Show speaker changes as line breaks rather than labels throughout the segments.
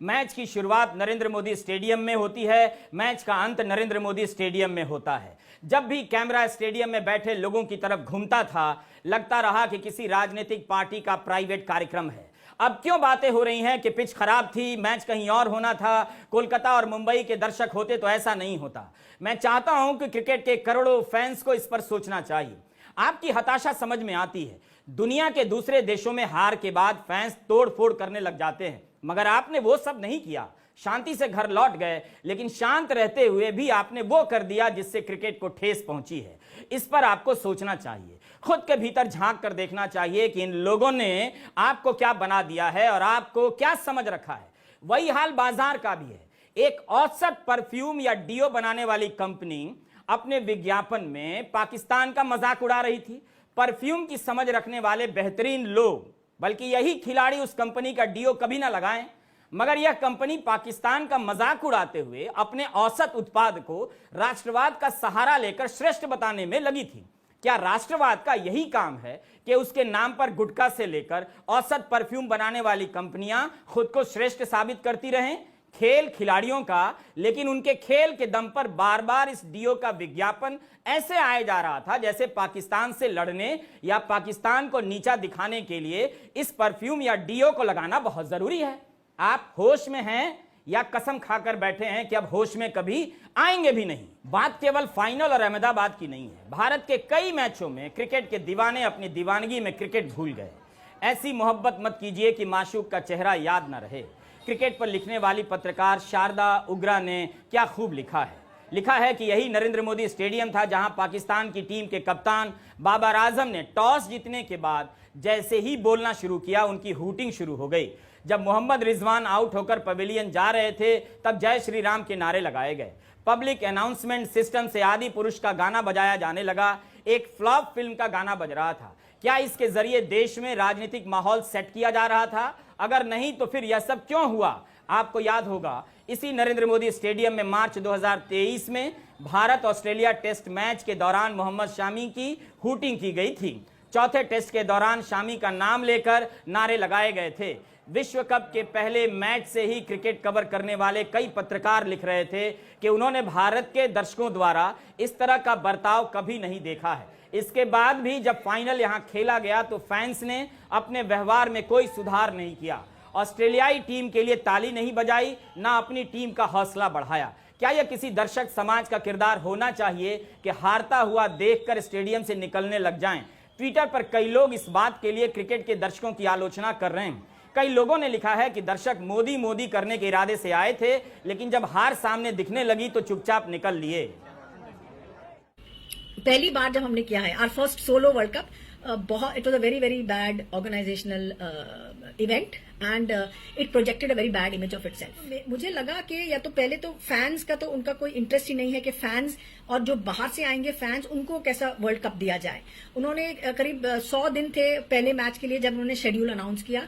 Match की शुरुआत Narendra Modi stadium में होती है, मैच का अंत नरेंद्र मोदी स्टेडियम में होता है। जब भी कैमरा स्टेडियम में बैठे लोगों की तरफ घूमता था, लगता रहा कि किसी राजनीतिक पार्टी का प्राइवेट कार्यक्रम है। अब क्यों बातें हो रही हैं कि पिच खराब थी, मैच कहीं और होना था, कोलकाता और मुंबई के दर्शक होते तो ऐसा नहीं होता। मैं चाहता हूं कि क्रिकेट के करोड़ों फैंस को इस पर सोचना चाहिए। आपकी हताशा समझ में आती है। दुनिया के दूसरे देशों में हार के बाद फैंस तोड़फोड़ करने लग जाते हैं, मगर आपने वो सब नहीं किया। शांति से घर लौट गए, लेकिन शांत रहते हुए भी आपने वो कर दिया जिससे क्रिकेट को ठेस पहुंची है। इस पर आपको सोचना चाहिए, खुद के भीतर झांक कर देखना चाहिए कि इन लोगों ने आपको क्या बना दिया है और आपको क्या समझ रखा है। वही हाल बाजार का भी है। एक औसत परफ्यूम या डीओ बनाने वाली कंपनी अपने विज्ञापन में पाकिस्तान का मजाक उड़ा रही थी। परफ्यूम की समझ रखने वाले बेहतरीन लोग, बल्कि यही खिलाड़ी उस कंपनी का डीओ कभी ना लगाएं, मगर यह कंपनी पाकिस्तान का मजाक उड़ाते हुए अपने औसत उत्पाद को राष्ट्रवाद का सहारा लेकर श्रेष्ठ बताने में लगी थी। क्या राष्ट्रवाद का यही काम है कि उसके नाम पर गुटखा से लेकर औसत परफ्यूम बनाने वाली कंपनियां खुद को श्रेष्ठ साबित करती रहें? खेल खिलाड़ियों का, लेकिन उनके खेल के दम पर बार बार इस डीओ का विज्ञापन ऐसे आए जा रहा था जैसे पाकिस्तान से लड़ने या पाकिस्तान को नीचा दिखाने के लिए इस परफ्यूम या डीओ को लगाना बहुत जरूरी है। आप होश में हैं या कसम खाकर बैठे हैं कि अब होश में कभी आएंगे भी नहीं? बात केवल फाइनल और अहमदाबाद की नहीं है। भारत के कई मैचों में क्रिकेट के दीवाने अपनी दीवानगी में क्रिकेट भूल गए। ऐसी मोहब्बत मत कीजिए कि माशूक का चेहरा याद न रहे। क्रिकेट पर लिखने वाली पत्रकार शारदा उग्रा ने क्या खूब लिखा है। लिखा है कि यही नरेंद्र मोदी स्टेडियम था जहां पाकिस्तान की टीम के कप्तान बाबर आजम ने टॉस जीतने के बाद जैसे ही बोलना शुरू किया, उनकी हूटिंग शुरू हो गई। जब मोहम्मद रिजवान आउट होकर पवेलियन जा रहे थे, तब जय श्री राम के नारे लगाए गए। पब्लिक अनाउंसमेंट सिस्टम से आदि पुरुष का गाना बजाया जाने लगा। एक फ्लॉप फिल्म का गाना बज रहा था। क्या इसके जरिए देश में राजनीतिक माहौल सेट किया जा रहा था? अगर नहीं तो फिर यह सब क्यों हुआ? आपको याद होगा, इसी नरेंद्र मोदी स्टेडियम में मार्च 2023 में भारत ऑस्ट्रेलिया टेस्ट मैच के दौरान मोहम्मद शामी की हूटिंग की गई थी। चौथे टेस्ट के दौरान शामी का नाम लेकर नारे लगाए गए थे। विश्व कप के पहले मैच से ही क्रिकेट कवर करने वाले कई पत्रकार लिख रहे थे कि उन्होंने भारत के दर्शकों द्वारा इस तरह का बर्ताव कभी नहीं देखा है। इसके बाद भी जब फाइनल यहां खेला गया तो फैंस ने अपने व्यवहार में कोई सुधार नहीं किया। ऑस्ट्रेलियाई टीम के लिए ताली नहीं बजाई, ना अपनी टीम का हौसला बढ़ाया। क्या यह किसी दर्शक समाज का किरदार होना चाहिए कि हारता हुआ देखकर स्टेडियम से निकलने लग जाएं? ट्विटर पर कई लोग इस बात के लिए क्रिकेट के दर्शकों की आलोचना कर रहे हैं। कई लोगों ने लिखा है कि दर्शक मोदी मोदी करने के इरादे से आए थे, लेकिन जब हार सामने दिखने लगी तो चुपचाप निकल लिए।
पहली बार जब हमने किया है our first solo world cup, बहुत it was a very very bad organisational event and it projected a very bad image of itself. मुझे लगा कि या तो पहले तो फैंस का तो उनका कोई इंटरेस्ट ही नहीं है कि फैंस और जो बाहर से आएंगे फैंस उनको कैसा वर्ल्ड कप दिया जाए। उन्होंने करीब 100 दिन थे पहले मैच के लिए जब उन्होंने शेड्यूल अनाउंस किया।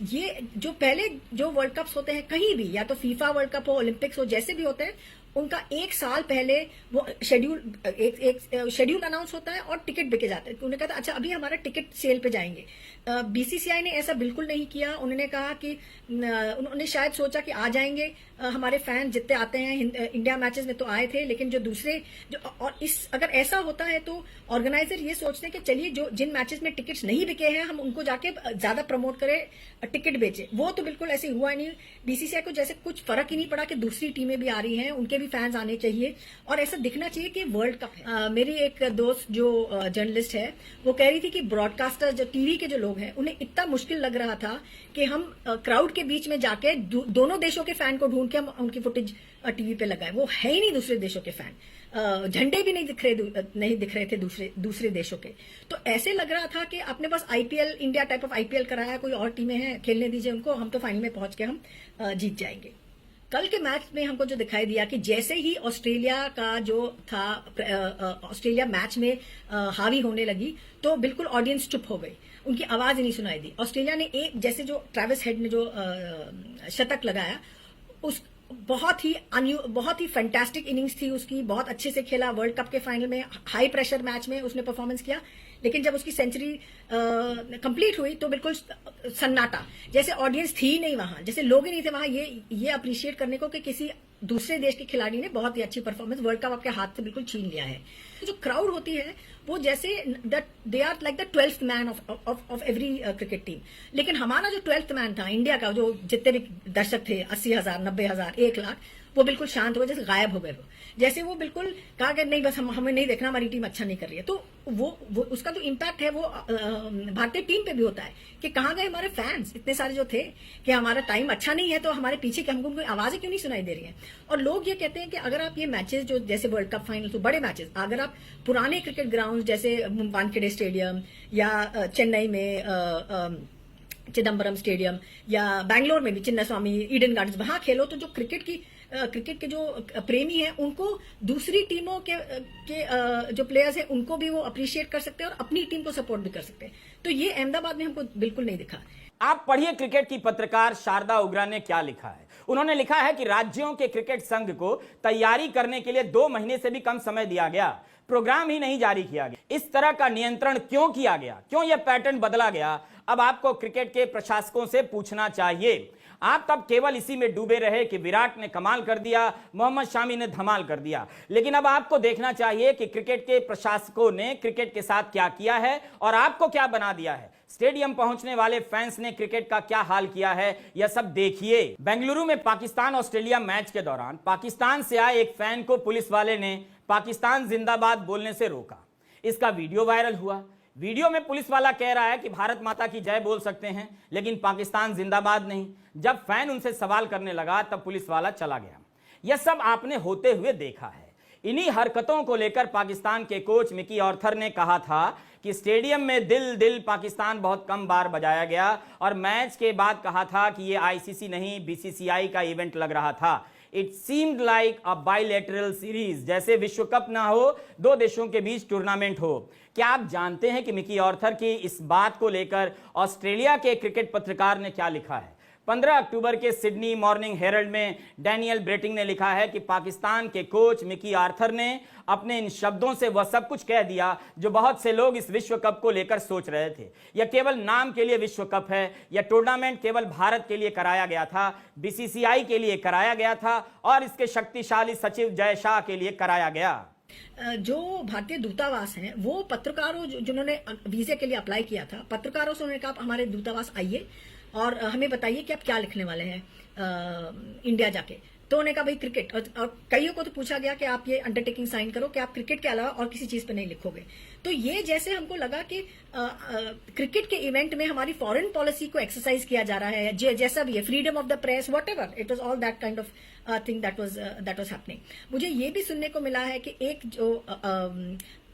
ये जो पहले जो वर्ल्ड कप्स होते हैं कहीं भी, या तो फीफा वर्ल्ड कप हो, ओलंपिक्स हो, जैसे भी होते हैं, उनका एक साल पहले वो शेड्यूल शेड्यूल अनाउंस होता है और टिकट बिके जाते हैं। उन्होंने कहा अच्छा अभी हमारा टिकट सेल पे जाएंगे। बीसीसीआई ने ऐसा बिल्कुल नहीं किया। उन्होंने कहा कि उन्होंने शायद सोचा कि आ जाएंगे हमारे फैन जितने आते हैं इंडिया मैचेस में तो आए थे, लेकिन जो दूसरे जो और इस अगर ऐसा होता है तो ऑर्गेनाइजर ये सोचते हैं कि चलिए जो जिन मैचेस में टिकट्स नहीं बिके हैं हम उनको जाके ज्यादा प्रमोट करें, टिकट बेचे। वो तो बिल्कुल ऐसे हुआ नहीं। बीसीसीआई को जैसे कुछ फर्क ही नहीं पड़ा कि दूसरी टीमें भी आ रही हैं, उनके भी फैंस आने चाहिए और ऐसा दिखना चाहिए कि वर्ल्ड कप है। मेरी एक दोस्त जो जर्नलिस्ट है वो कह रही थी कि ब्रॉडकास्टर जो टीवी के जो लोग हैं उन्हें इतना मुश्किल लग रहा था कि हम क्राउड के बीच में जाके दोनों देशों के फैन को ढूंढ के हम उनकी फुटेज टीवी पे लगाए। वो है ही नहीं दूसरे देशों के फैन, झंडे भी नहीं दिख रहे थे दूसरे देशों के। तो ऐसे लग रहा था कि आपने बस IPL India type of IPL कराया, कोई और टीमें हैं खेलने दीजिए उनको, हम तो फाइनल में पहुंच के हम जीत जाएंगे। कल के मैच में हमको जो दिखाई दिया कि जैसे ही ऑस्ट्रेलिया का जो था ऑस्ट्रेलिया मैच में हावी होने लगी तो बिल्कुल ऑडियंस चुप हो गई, उनकी आवाज ही नहीं सुनाई दी। ऑस्ट्रेलिया ने एक जैसे जो ट्रेविस हेड ने जो शतक लगाया उस बहुत ही फैंटास्टिक इनिंग्स थी उसकी, बहुत अच्छे से खेला। वर्ल्ड कप के फाइनल में हाई प्रेशर मैच में उसने परफॉर्मेंस किया, लेकिन जब उसकी सेंचुरी कंप्लीट हुई तो बिल्कुल सन्नाटा, जैसे ऑडियंस थी ही नहीं वहां, जैसे लोग ही नहीं थे वहां ये अप्रिशिएट करने को कि किसी दूसरे देश के खिलाड़ी ने बहुत ही अच्छी परफॉर्मेंस, वर्ल्ड कप आपके हाथ से बिल्कुल छीन लिया है। जो क्राउड होती है वो जैसे they are like the 12th man of every cricket team. लेकिन हमारा जो 12th मैन था इंडिया का, जो जितने भी दर्शक थे 80,000, 90,000, 1 लाख, वो बिल्कुल शांत हो गए, जैसे गायब हो गए। वो जैसे वो बिल्कुल कहा कि नहीं बस हमें नहीं देखना, हमारी टीम अच्छा नहीं कर रही है। तो वो उसका जो इम्पैक्ट है वो भारतीय टीम पे भी होता है कि कहाँ गए हमारे फैंस इतने सारे जो थे, कि हमारा टाइम अच्छा नहीं है तो हमारे पीछे कि हमको उनकी आवाजें क्यों नहीं सुनाई दे रही है। और लोग ये कहते हैं कि अगर आप ये मैचेस जो जैसे वर्ल्ड कप फाइनल, तो बड़े मैचेस अगर आप पुराने क्रिकेट ग्राउंड जैसे वानखेड़े स्टेडियम या चेन्नई में चिदम्बरम स्टेडियम या बैंगलोर में भी चिन्नास्वामी ईडन गार्डन्स, वहां खेलो तो जो क्रिकेट के जो प्रेमी हैं उनको दूसरी टीमों के जो प्लेयर्स हैं उनको भी वो अप्रिशिएट कर सकते हैं और अपनी टीम को सपोर्ट भी कर सकते हैं। तो ये अहमदाबाद में हमको बिल्कुल नहीं दिखा।
आप पढ़िए क्रिकेट की पत्रकार शारदा उग्रा ने क्या लिखा है। उन्होंने लिखा है कि राज्यों के क्रिकेट संघ को तैयारी करने के लिए 2 महीने से भी कम समय दिया गया, प्रोग्राम ही नहीं जारी किया गया। इस तरह का नियंत्रण क्यों किया गया, क्यों यह पैटर्न बदला गया, अब आपको क्रिकेट के प्रशासकों से पूछना चाहिए। आप तब केवल इसी में डूबे रहे कि विराट ने कमाल कर दिया, मोहम्मद शामी ने धमाल कर दिया, लेकिन अब आपको देखना चाहिए कि क्रिकेट के प्रशासकों ने क्रिकेट के साथ क्या किया है और आपको क्या बना दिया है। स्टेडियम पहुंचने वाले फैंस ने क्रिकेट का क्या हाल किया है, यह सब देखिए। बेंगलुरु में पाकिस्तान ऑस्ट्रेलिया मैच के दौरान पाकिस्तान से आए एक फैन को पुलिस वाले ने पाकिस्तान जिंदाबाद बोलने से रोका। इसका वीडियो वायरल हुआ। वीडियो में पुलिस वाला कह रहा है कि भारत माता की जय बोल सकते हैं, लेकिन पाकिस्तान जिंदाबाद नहीं। जब फैन उनसे सवाल करने लगा तब पुलिस वाला चला गया। यह सब आपने होते हुए देखा है। इन्हीं हरकतों को लेकर पाकिस्तान के कोच मिकी ऑर्थर ने कहा था कि स्टेडियम में दिल दिल पाकिस्तान बहुत कम बार बजाया गया, और मैच के बाद कहा था कि यह आईसीसी नहीं बीसीसीआई का इवेंट लग रहा था। It seemed like a bilateral series, जैसे विश्व कप ना हो, 2 देशों के बीच टूर्नामेंट हो। क्या आप जानते हैं कि मिकी ऑर्थर की इस बात को लेकर ऑस्ट्रेलिया के क्रिकेट पत्रकार ने क्या लिखा है? 15 अक्टूबर के सिडनी मॉर्निंग हेरल्ड में डैनियल ब्रेटिंग ने लिखा है कि पाकिस्तान के कोच मिकी आर्थर ने अपने इन शब्दों से वह सब कुछ कह दिया जो बहुत से लोग इस विश्व कप को लेकर सोच रहे थे। यह केवल नाम के लिए विश्व कप है। यह टूर्नामेंट केवल भारत के लिए कराया गया था, बीसीसीआई के लिए कराया गया था और इसके शक्तिशाली सचिव जय शाह के लिए कराया गया।
जो भारतीय दूतावास हैं वो पत्रकारों जिन्होंने वीजे के लिए अप्लाई किया था, पत्रकारों से उन्होंने कहा आप हमारे दूतावास आइए और हमें बताइए कि आप क्या लिखने वाले हैं इंडिया जाके। तो उन्होंने कहा भाई क्रिकेट, और कईयों को तो पूछा गया कि आप ये अंडरटेकिंग साइन करो कि आप क्रिकेट के अलावा और किसी चीज पे नहीं लिखोगे। तो ये जैसे हमको लगा कि क्रिकेट के इवेंट में हमारी फॉरेन पॉलिसी को एक्सरसाइज किया जा रहा है, जैसा भी है, freedom of the press, whatever, it was all that kind of thing that was happening. मुझे ये भी सुनने को मिला है कि एक जो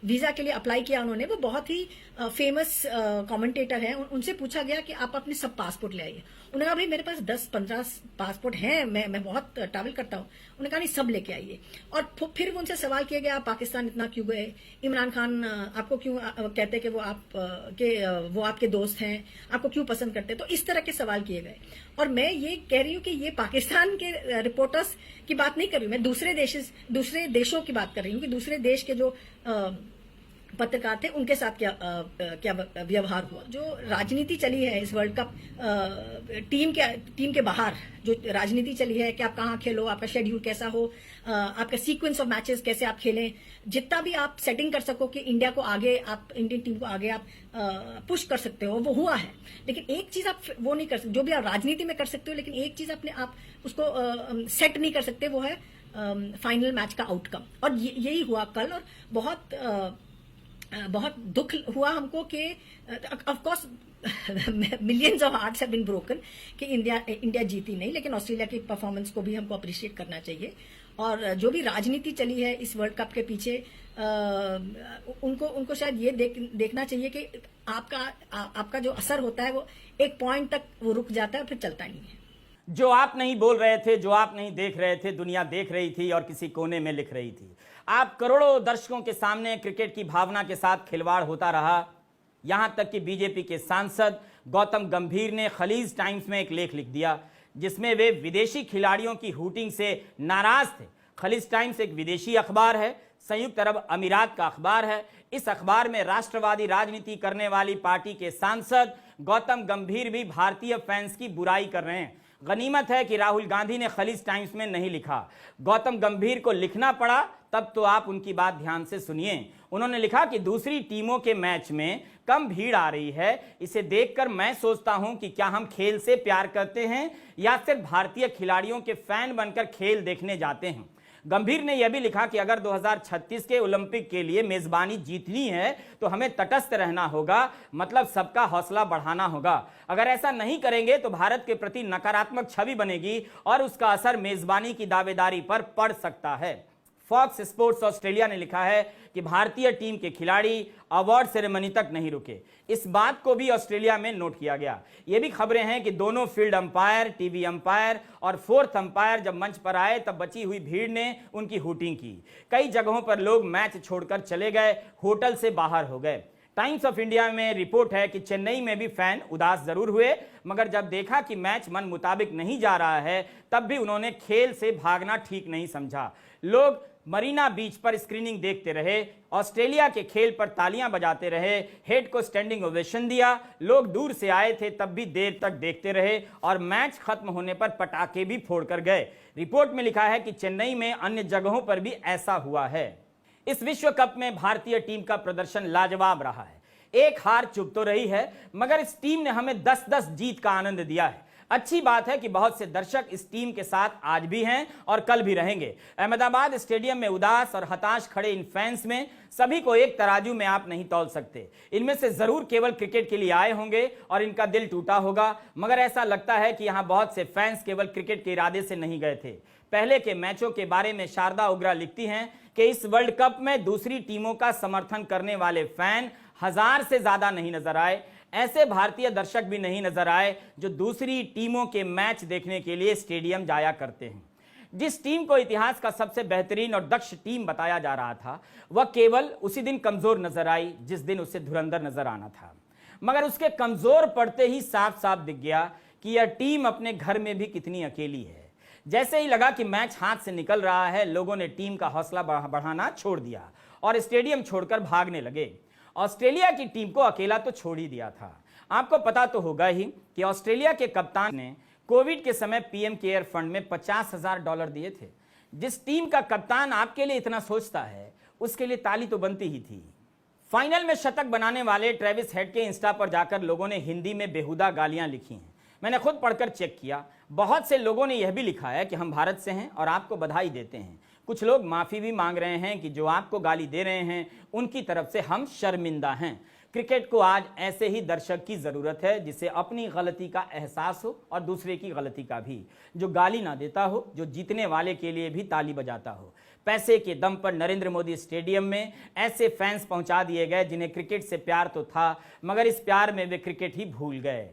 वीजा के लिए अप्लाई किया उन्होंने, वो बहुत ही फेमस कमेंटेटर हैं, उनसे पूछा गया कि आप अपने सब पासपोर्ट ले आइए। उन्होंने कहा भाई मेरे पास 10-15 पासपोर्ट हैं, मैं बहुत ट्रैवल करता हूँ। उन्होंने कहा नहीं सब लेके आइए। और फिर उनसे सवाल किया गया आप पाकिस्तान इतना क्यों गए, इमरान खान आपको क्यों कहते हैं कि वो आपके दोस्त हैं, आपको क्यों पसंद करते हैं। तो इस तरह के सवाल किए गए। और मैं ये कह रही हूँ कि ये पाकिस्तान के रिपोर्टर्स की बात नहीं कर रही हूँ, मैं दूसरे देशों की बात कर रही हूँ कि दूसरे देश के जो पत्रकार थे उनके साथ क्या व्यवहार हुआ। जो राजनीति चली है इस वर्ल्ड कप, टीम के बाहर जो राजनीति चली है कि आप कहाँ खेलो, आपका शेड्यूल कैसा हो, आपका सीक्वेंस ऑफ मैचेस कैसे आप खेलें, जितना भी आप सेटिंग कर सको कि इंडिया को आगे, आप इंडियन टीम को आगे आप पुश कर सकते हो, वो हुआ है। लेकिन एक चीज आप वो नहीं कर सकते, जो भी आप राजनीति में कर सकते हो, लेकिन एक चीज अपने आप उसको सेट नहीं कर सकते, वो है फाइनल मैच का आउटकम। और यही हुआ कल। और बहुत दुख हुआ हमको कि of course millions of hearts have been broken कि इंडिया जीती नहीं, लेकिन ऑस्ट्रेलिया की परफॉर्मेंस को भी हमको अप्रिशिएट करना चाहिए। और जो भी राजनीति चली है इस वर्ल्ड कप के पीछे, उनको शायद ये देखना चाहिए कि आपका जो असर होता है वो एक पॉइंट तक वो रुक जाता है और फिर चलता नहीं है।
जो आप नहीं बोल रहे थे, जो आप नहीं देख रहे थे, दुनिया देख रही थी और किसी कोने में लिख रही थी। आप करोड़ों दर्शकों के सामने क्रिकेट की भावना के साथ खिलवाड़ होता रहा। यहां तक कि बीजेपी के सांसद गौतम गंभीर ने खलीज टाइम्स में एक लेख लिख दिया जिसमें वे विदेशी खिलाड़ियों की हूटिंग से नाराज थे। खलीज टाइम्स एक विदेशी अखबार है, संयुक्त अरब अमीरात का अखबार है। इस अखबार में राष्ट्रवादी राजनीति करने वाली पार्टी के सांसद गौतम गंभीर भी भारतीय फैंस की बुराई कर रहे हैं। गनीमत है कि राहुल गांधी ने खलीज टाइम्स में नहीं लिखा, गौतम गंभीर को लिखना पड़ा, तब तो आप उनकी बात ध्यान से सुनिए। उन्होंने लिखा कि दूसरी टीमों के मैच में कम भीड़ आ रही है, इसे देखकर मैं सोचता हूं कि क्या हम खेल से प्यार करते हैं या सिर्फ भारतीय खिलाड़ियों के फैन बनकर खेल देखने जाते हैं। गंभीर ने यह भी लिखा कि अगर 2036 के ओलंपिक के लिए मेजबानी जीतनी है तो हमें तटस्थ रहना होगा, मतलब सबका हौसला बढ़ाना होगा। अगर ऐसा नहीं करेंगे तो भारत के प्रति नकारात्मक छवि बनेगी और उसका असर मेजबानी की दावेदारी पर पड़ सकता है। फॉक्स स्पोर्ट्स ऑस्ट्रेलिया ने लिखा है कि भारतीय टीम के खिलाड़ी अवार्ड सेरेमनी तक नहीं रुके। इस बात को भी ऑस्ट्रेलिया में नोट किया गया। ये भी खबरें हैं कि दोनों फील्ड अंपायर, टीवी अंपायर और फोर्थ अंपायर जब मंच पर आए तब बची हुई भीड़ ने उनकी हूटिंग की। कई जगहों पर लोग मैच छोड़कर चले गए, होटल से बाहर हो गए। टाइम्स ऑफ इंडिया में रिपोर्ट है कि चेन्नई में भी फैन उदास जरूर हुए, मगर जब देखा कि मैच मन मुताबिक नहीं जा रहा है तब भी उन्होंने खेल से भागना ठीक नहीं समझा। लोग मरीना बीच पर स्क्रीनिंग देखते रहे, ऑस्ट्रेलिया के खेल पर तालियां बजाते रहे, हेड को स्टैंडिंग ओवेशन दिया। लोग दूर से आए थे तब भी देर तक देखते रहे और मैच खत्म होने पर पटाखे भी फोड़कर गए। रिपोर्ट में लिखा है कि चेन्नई में अन्य जगहों पर भी ऐसा हुआ है। इस विश्व कप में भारतीय टीम का प्रदर्शन लाजवाब रहा है। एक हार चुप तो रही है, मगर इस टीम ने हमें 10-10 जीत का आनंद दिया है। अच्छी बात है कि बहुत से दर्शक इस टीम के साथ आज भी हैं और कल भी रहेंगे। अहमदाबाद स्टेडियम में उदास और हताश खड़े इन फैंस में सभी को एक तराजू में आप नहीं तौल सकते। इनमें से जरूर केवल क्रिकेट के लिए आए होंगे और इनका दिल टूटा होगा, मगर ऐसा लगता है कि यहां बहुत से फैंस केवल क्रिकेट के इरादे से नहीं गए थे। पहले के मैचों के बारे में शारदा उग्रा लिखती हैं कि इस वर्ल्ड कप में दूसरी टीमों का समर्थन करने वाले फैन 1000 से ज्यादा नहीं नजर आए। ऐसे भारतीय दर्शक भी नहीं नजर आए जो दूसरी टीमों के मैच देखने के लिए स्टेडियम जाया करते हैं। जिस टीम को इतिहास का सबसे बेहतरीन और दक्ष टीम बताया जा रहा था, वह केवल उसी दिन कमजोर नजर आई जिस दिन उसे धुरंधर नजर आना था। मगर उसके कमजोर पड़ते ही साफ साफ दिख गया कि यह टीम अपने घर में भी कितनी अकेली है। जैसे ही लगा कि मैच हाथ से निकल रहा है, लोगों ने टीम का हौसला बढ़ाना छोड़ दिया और स्टेडियम छोड़कर भागने लगे। ऑस्ट्रेलिया की टीम को अकेला तो छोड़ ही दिया था। आपको पता तो होगा ही कि ऑस्ट्रेलिया के कप्तान ने कोविड के समय पीएम केयर फंड में $50,000 दिए थे। जिस टीम का कप्तान आपके लिए इतना सोचता है, उसके लिए ताली तो बनती ही थी। फाइनल में शतक बनाने वाले ट्रेविस हेड के इंस्टा पर जाकर लोगों ने हिंदी में बेहुदा गालियां लिखी हैं। मैंने खुद पढ़कर चेक किया। बहुत से लोगों ने यह भी लिखा है कि हम भारत से हैं और आपको बधाई देते हैं। कुछ लोग माफी भी मांग रहे हैं कि जो आपको गाली दे रहे हैं उनकी तरफ से हम शर्मिंदा हैं। क्रिकेट को आज ऐसे ही दर्शक की जरूरत है जिसे अपनी गलती का एहसास हो और दूसरे की गलती का भी, जो गाली ना देता हो, जो जीतने वाले के लिए भी ताली बजाता हो। पैसे के दम पर नरेंद्र मोदी स्टेडियम में ऐसे फैंस पहुंचा दिए गए जिन्हें क्रिकेट से प्यार तो था, मगर इस प्यार में वे क्रिकेट ही भूल गए।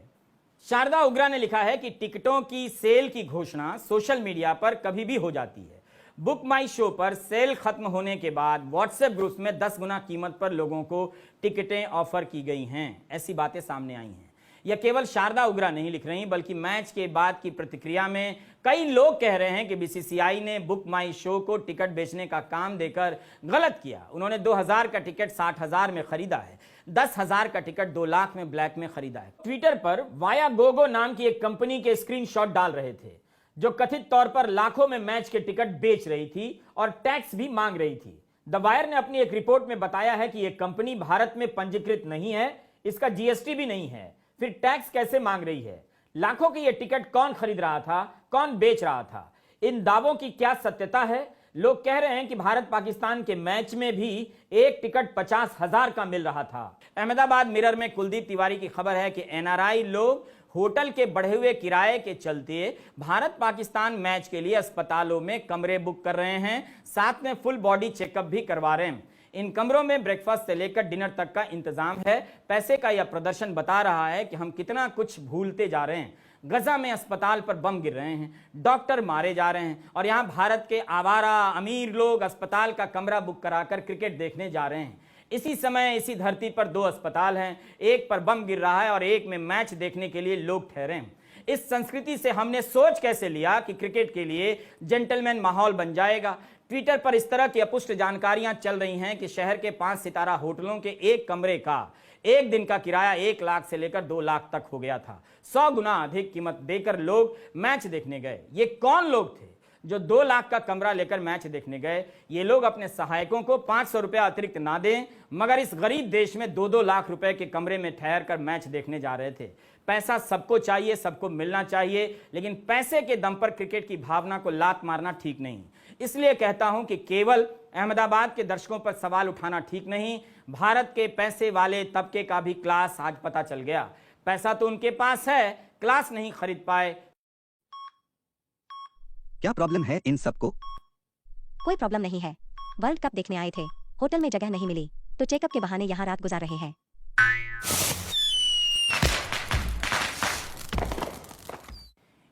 शारदा उग्रा ने लिखा है कि टिकटों की सेल की घोषणा सोशल मीडिया पर कभी भी हो जाती है। बुक माई शो पर सेल खत्म होने के बाद व्हाट्सएप ग्रुप्स में 10 गुना कीमत पर लोगों को टिकटें ऑफर की गई हैं। ऐसी बातें सामने आई हैं। यह केवल शारदा उग्रा नहीं लिख रही, बल्कि मैच के बाद की प्रतिक्रिया में कई लोग कह रहे हैं कि बीसीसीआई ने बुक माई शो को टिकट बेचने का काम देकर गलत किया। उन्होंने 2000 का टिकट 60,000 में खरीदा है, 10,000 का टिकट 2 लाख में ब्लैक में खरीदा है। ट्विटर पर वाया गोगो नाम की एक कंपनी के स्क्रीनशॉट डाल रहे थे जो कथित तौर पर लाखों में मैच के टिकट बेच रही थी और टैक्स भी मांग रही थी। द वायर ने अपनी एक रिपोर्ट में बताया है कि यह कंपनी भारत में पंजीकृत नहीं है, इसका जीएसटी भी नहीं है, फिर टैक्स कैसे मांग रही है? लाखों के ये टिकट कौन खरीद रहा था, कौन बेच रहा था? इन दावों की क्या सत्यता है? लोग कह रहे हैं कि भारत पाकिस्तान के मैच में भी एक टिकट 50,000 का मिल रहा था। अहमदाबाद मिरर में कुलदीप तिवारी की खबर है कि एनआरआई लोग होटल के बढ़े हुए किराए के चलते भारत पाकिस्तान मैच के लिए अस्पतालों में कमरे बुक कर रहे हैं, साथ में फुल बॉडी चेकअप भी करवा रहे हैं। इन कमरों में ब्रेकफास्ट से लेकर डिनर तक का इंतजाम है। पैसे का यह प्रदर्शन बता रहा है कि हम कितना कुछ भूलते जा रहे हैं। गजा में अस्पताल पर बम गिर रहे हैं, डॉक्टर मारे जा रहे हैं और यहां भारत के आवारा अमीर लोग अस्पताल का कमरा बुक कराकर क्रिकेट देखने जा रहे हैं। इसी समय इसी धरती पर 2 अस्पताल हैं, एक पर बम गिर रहा है और एक में मैच देखने के लिए लोग ठहरे हैं। इस संस्कृति से हमने सोच कैसे लिया कि क्रिकेट के लिए जेंटलमैन माहौल बन जाएगा। ट्विटर पर इस तरह की अपुष्ट जानकारियां चल रही हैं कि शहर के 5 सितारा होटलों के एक कमरे का एक दिन का किराया 1 लाख से लेकर 2 लाख तक हो गया था। 100 गुना अधिक कीमत देकर लोग मैच देखने गए। ये कौन लोग थे जो 2 लाख का कमरा लेकर मैच देखने गए? ये लोग अपने सहायकों को 500 रुपया अतिरिक्त ना दें, मगर इस गरीब देश में 2-2 लाख रुपए के कमरे में ठहर कर मैच देखने जा रहे थे। पैसा सबको चाहिए, सबको मिलना चाहिए, लेकिन पैसे के दम पर क्रिकेट की भावना को लात मारना ठीक नहीं। इसलिए कहता हूं कि केवल अहमदाबाद के दर्शकों पर सवाल उठाना ठीक नहीं। भारत के पैसे वाले तबके का भी क्लास आज पता चल गया। पैसा तो उनके पास है, क्लास नहीं खरीद पाए।
क्या प्रॉब्लम है इन सबको?
कोई प्रॉब्लम नहीं है। वर्ल्ड कप देखने आए थे, होटल में जगह नहीं मिली तो चेकअप के बहाने यहाँ रात गुजार रहे हैं।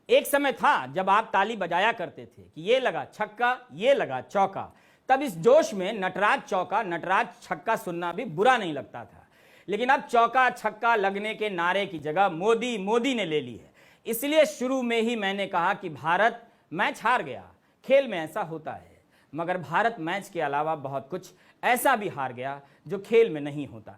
एक समय था जब आप ताली बजाया करते थे कि ये लगा छक्का, ये लगा चौका। तब इस जोश में नटराज चौका, नटराज छक्का सुनना भी बुरा नहीं लगता था। लेकिन अब चौका छक्का लगने के नारे की जगह मोदी मोदी ने ले ली है। इसलिए शुरू में ही मैंने कहा कि भारत मैच हार गया। खेल में ऐसा होता है, मगर भारत मैच के अलावा बहुत कुछ ऐसा भी हार गया जो खेल में नहीं होता।